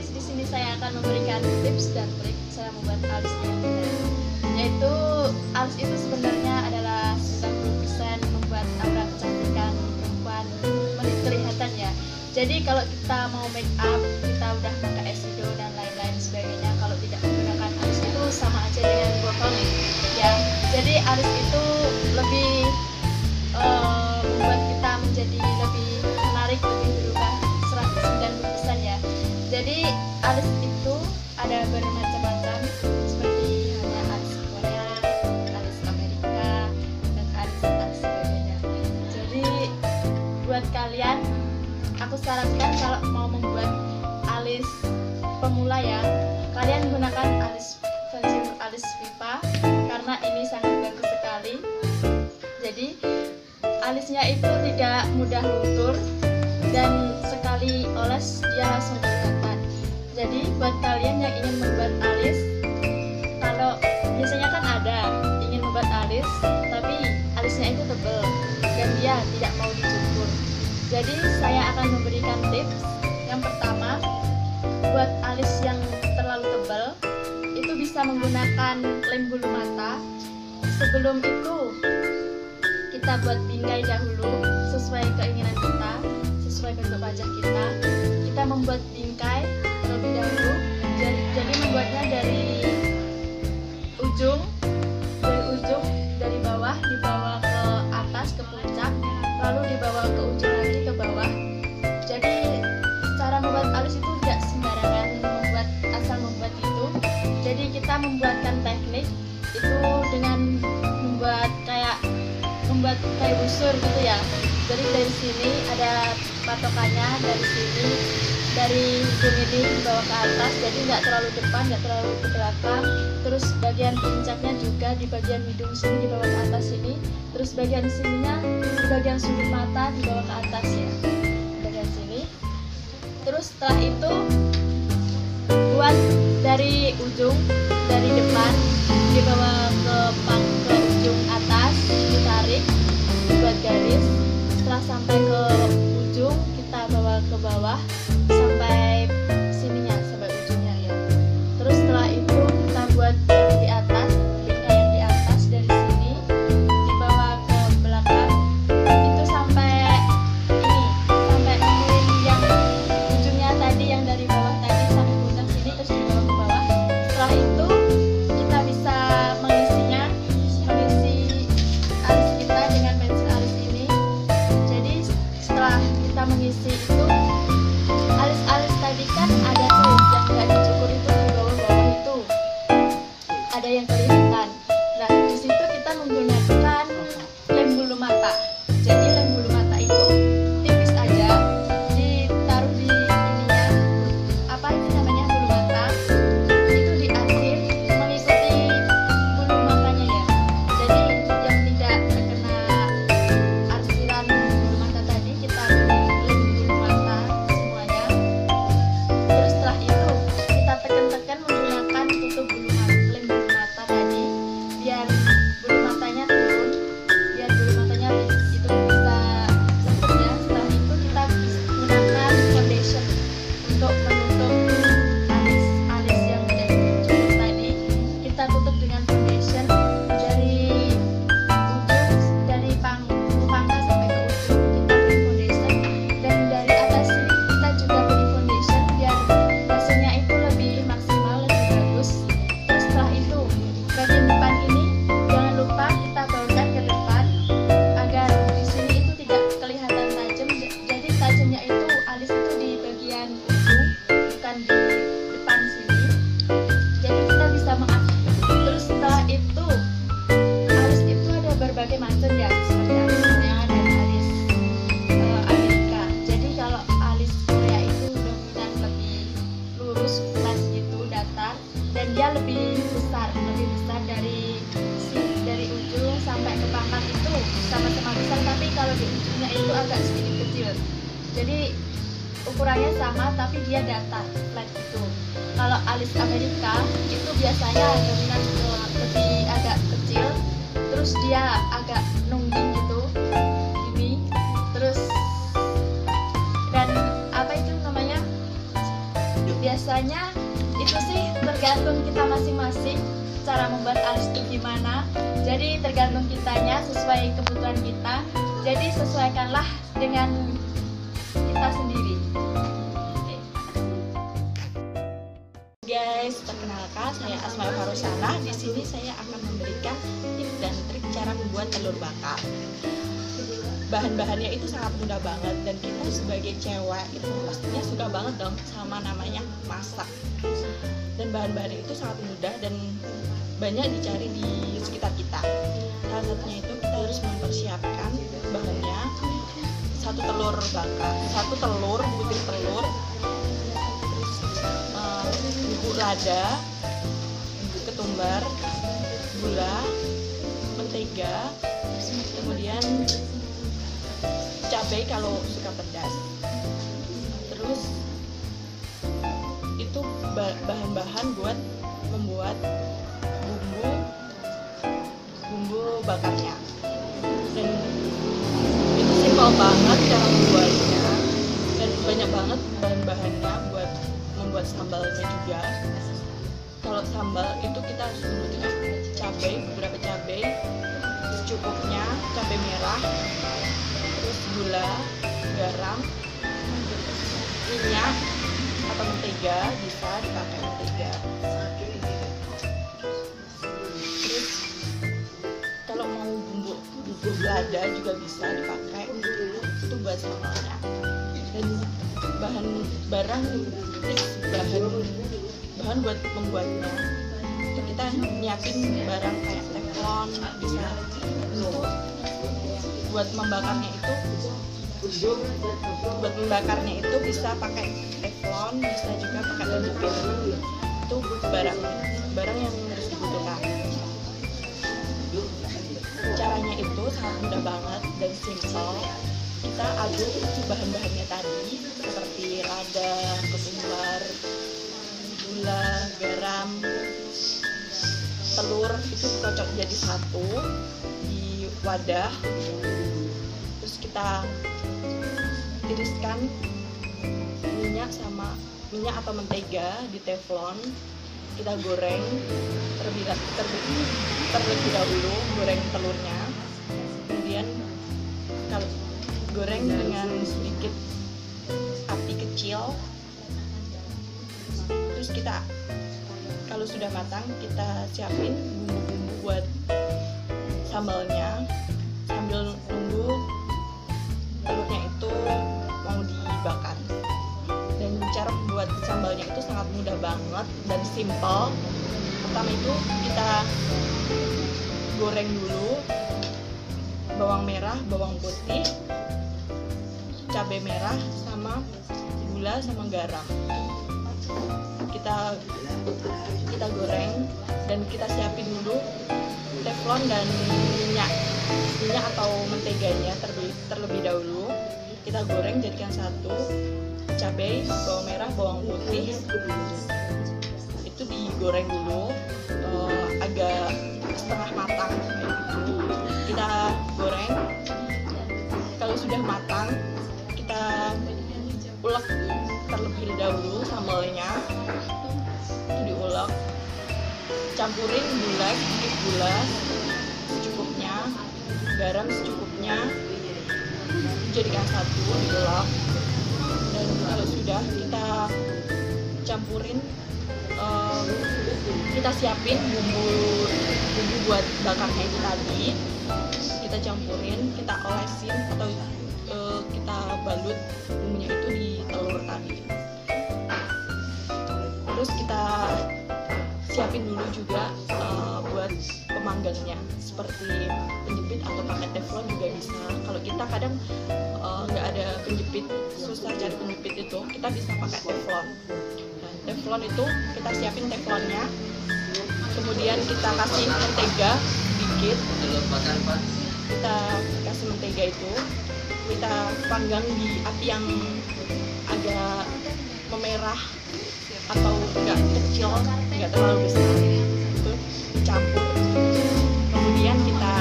guys, di sini saya akan memberikan tips dan trik cara membuat alis yang benar. Yaitu alis itu sebenarnya adalah 90% membuat aura kecantikan perempuan kelihatan ya. Jadi kalau kita mau make up, kita udah pakai eyeshadow dan lain-lain sebagainya, kalau tidak menggunakan alis itu sama aja dengan bohong ya. Jadi alis itu lebih membuat kita menjadi lebih menarik, lebih berubah 190% ya. Jadi alis itu ada bermacam-macam, seperti hanya alis Korea, alis Amerika, dan alis sebagainya. Jadi buat kalian, aku sarankan kalau mau membuat alis pemula ya, kalian gunakan alis concealer alis Viva, karena ini sangat bagus sekali. Jadi alisnya itu tidak mudah luntur dan sekali oles dia langsung kelihatan. Jadi buat kalian yang ingin membuat alis, kalau biasanya kan ada ingin membuat alis tapi alisnya itu tebal dan dia tidak mau dicukur. Jadi saya akan memberikan tips. Yang pertama, buat alis yang terlalu tebal itu bisa menggunakan lem bulu mata. Sebelum itu kita buat bingkai dahulu sesuai keinginan kita, sesuai bentuk wajah kita. Kita membuat bingkai terlebih dahulu. Jadi membuatnya dari ujung, dari bawah dibawa ke atas ke puncak, lalu dibawa ke ujung lagi ke bawah. Jadi cara membuat alis itu tidak sembarangan asal membuat itu. Jadi kita membuatkan teknik itu dengan membuat kayak busur gitu ya. Jadi dari sini ada patokannya, dari sini, dari hidung ini dibawa ke atas, jadi nggak terlalu depan, nggak terlalu ke belakang. Terus bagian puncaknya juga di bagian hidung sini dibawa ke atas sini. Terus bagian sininya di bagian sudut mata dibawa ke atas ya, bagian sini. Terus setelah itu buat dari ujung, dari depan dibawa ke ujung atas, ditarik, buat garis. Setelah sampai ke ujung kita bawa ke bawah sampai sininya, sampai ujungnya ya. Terus setelah itu kita buat dari di atas, bingkai yang di atas dari sini dibawa ke belakang, itu sampai ini, sampai nemuin yang ujungnya tadi, yang dari bawah tadi sampai puncak sini, terus dibawa ke bawah. Setelah itu kita bisa mengisi alis kita dengan pensil alis ini. Jadi setelah kita mengisi itu, alis-alis tadi kan ada tuh yang nggak dicukur itu di bawah-bawah itu ada yang kelihatan. Nah di situ kita menggunakan lem bulu mata. Jadi lem bulu mata itu tipis aja, ditaruh di ininya, apa itu namanya, bulu mata, itu di akhir mengikuti bulu matanya ya. Jadi yang tidak terkena arsiran bulu mata tadi, kita beri lem bulu mata semuanya. Terus setelah itu kita tekan-tekan menggunakan tutup lem bulu mata tadi, biar bulu matanya turun, biar bulu matanya itu bisa lembut ya. Setelah itu kita gunakan foundation untuk menutup alis yang tidak dicukur tadi. Kita tutup dengan foundation dari ujung, dari pangkal sampai ke ujung kita beri foundation, dan dari atas sini kita juga beri foundation biar hasilnya itu lebih maksimal, lebih bagus. Terus setelah itu bagian depan ini jangan lupa kita bawakan ke depan agar di sini itu tidak kelihatan tajam. Jadi tajamnya itu alis itu di bagian ujung, bukan di depan sini. Jadi kita bisa terus setelah itu alis itu ada berbagai macam ya, seperti alis Korea dan alis Amerika. Jadi kalau alis Korea itu dominan lebih lurus, flat gitu, datar, dan dia lebih besar dari ujung sampai ke pangkal itu sama-sama besar, tapi kalau di ujungnya itu agak sedikit kecil. Jadi ukurannya sama tapi dia datar, flat gitu. Kalau alis Amerika itu biasanya dominan lebih agak kecil, terus dia agak nungging gitu, gini. Terus dan apa itu namanya, biasa Caranya itu sih tergantung kita masing-masing cara membuat alis itu gimana. Jadi tergantung kitanya, sesuai kebutuhan kita. Jadi sesuaikanlah dengan kita sendiri. Guys, perkenalkan saya Asma Farosana. Di sini saya akan memberikan tips dan trik cara membuat telur bakar. Bahan-bahannya itu sangat mudah banget dan kita sebagai cewek itu pastinya suka banget dong sama namanya masak. Dan bahan-bahannya itu sangat mudah dan banyak dicari di sekitar kita. Salah satunya itu kita harus mempersiapkan bahannya, satu telur bakar, satu telur, butir telur, bubuk lada, ketumbar, gula, mentega, kemudian cabai kalau suka pedas. Terus itu bahan-bahan buat membuat bumbu bakarnya. Dan itu simpel banget cara membuatnya dan banyak banget bahan-bahannya buat membuat sambalnya juga. Kalau sambal itu kita harus membutuhkan cabai, beberapa cabai secukupnya, cabai merah, terus gula, garam, minyak atau mentega, bisa dipakai mentega. Terus kalau mau bumbu lada juga bisa dipakai, itu buat sambalnya. Dan bahan buat membuatnya itu kita nyiapin barang kayak teflon, bisa buat membakarnya itu bisa pakai teflon, bisa juga pakai penjepit. Itu barang yang harus dibutuhkan. Caranya itu sangat mudah banget dan simpel. Kita aduk bahan-bahannya tadi seperti lada, ketumbar, gula, garam, telur, itu kocok jadi satu di wadah. Terus kita tiriskan minyak atau mentega di teflon. Kita goreng terlebih dahulu, goreng telurnya. Kemudian goreng dengan sedikit api kecil. Terus kita kalau sudah matang, kita siapin bumbu-bumbu buat sambalnya sambil nunggu telurnya itu mau dibakar. Dan cara membuat sambalnya itu sangat mudah banget dan simpel. Pertama itu kita goreng dulu bawang merah, bawang putih, cabai merah, sama gula sama garam. Kita goreng dan kita siapin dulu teflon dan minyak atau menteganya terlebih dahulu. Kita goreng jadikan satu. Cabai, bawang merah, bawang putih itu digoreng dulu agak setengah matang kayak gitu. Kita goreng, kalau sudah matang kita ulek terlebih dahulu sambalnya. Itu diulek, campurin sedikit gula secukupnya, garam secukupnya, jadikan satu, diulek. Dan kalau sudah kita campurin, kita siapin bumbu buat bakarnya itu tadi. Kita campurin, kita olesin atau kita balut bumbunya itu di telur tadi. Terus kita siapin dulu juga buat pemanggangnya, seperti penjepit atau pakai teflon juga bisa. Kalau kita kadang nggak ada penjepit, susah cari penjepit itu, kita bisa pakai teflon. Nah, teflon itu kita siapin teflonnya, kemudian kita kasih mentega sedikit. Kita kasih mentega itu, kita panggang di api yang agak memerah atau enggak kecil, enggak terlalu besar. Itu dicampur. Kemudian kita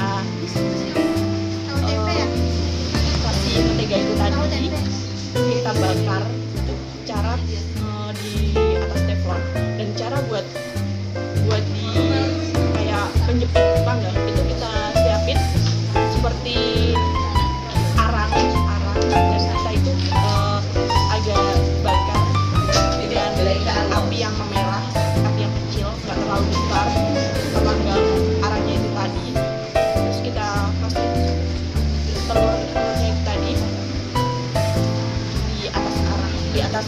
kasih mentega itu tadi, kita bakar. Itu cara di atas teflon cara buat di kayak penjepit panggang itu kita siapin seperti arang dan kita itu agak bakar dengan api yang memerah, api yang kecil, nggak terlalu besar, memanggang arangnya itu tadi. Terus kita kasih telurnya itu tadi di atas arang, di atas